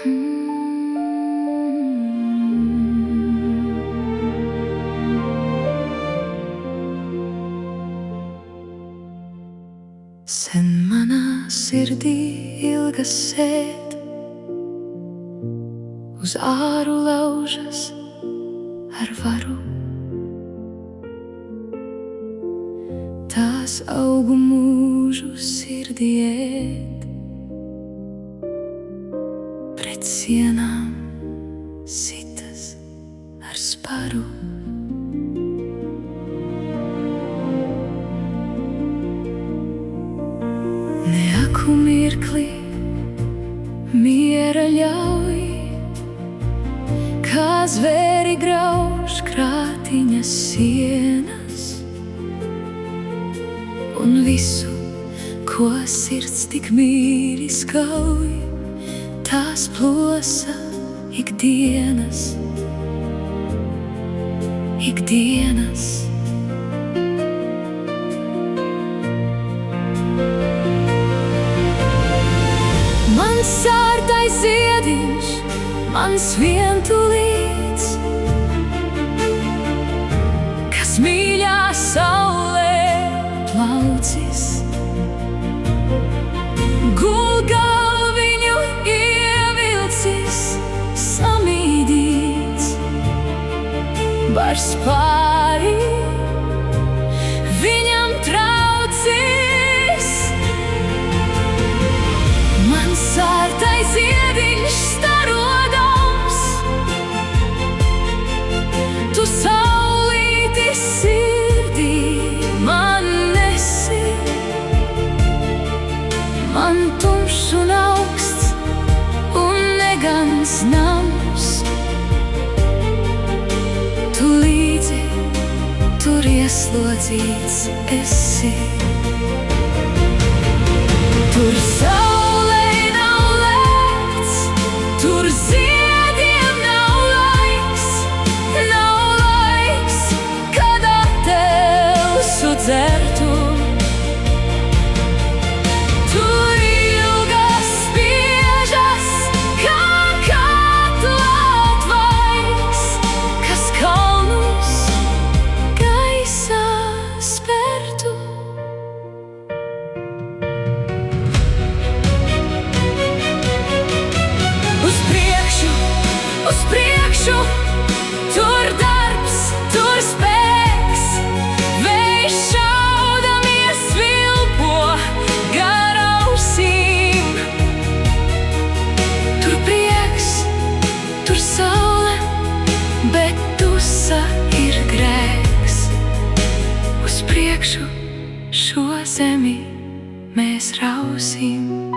Sen manā sirdī ilgas sēt, uz āru laužas ar varu. Tās augu mūžu sirdī ēd, pret sienām sitas ar sparu. Ne aku mirkli miera ļauj, kā zvēri grauž krātiņa sienas, un visu, ko sirds tik mīļi skauj, tās plosa ikdienas, ikdienas. Mans sārtais ziediņš, mans vientulīts, kas mīļā saulē plaucis, gul galviņu ievilcis, samīdīts, bars pāri, viņam traucis. Mans sārtais ziediņš starodams, tu saulīti sirdī man nesi. Man tumšs un augsts un negans nams, tu līdzi tur ieslodzīts esi. Tur saulei nav lēkts, tur ziediem nav laiks, kad atelsu dzertu. Tur ilgas spiežas, kā katla atvaigs, kas kalnus gaisā spertu. Uz priekšu, tur darbs, tur spēks, vējš šaudamies vilpo gar ausīm. Tur prieks, tur saule, bet tusa ir grēks. Uz priekšu šo zemi mēs rausim.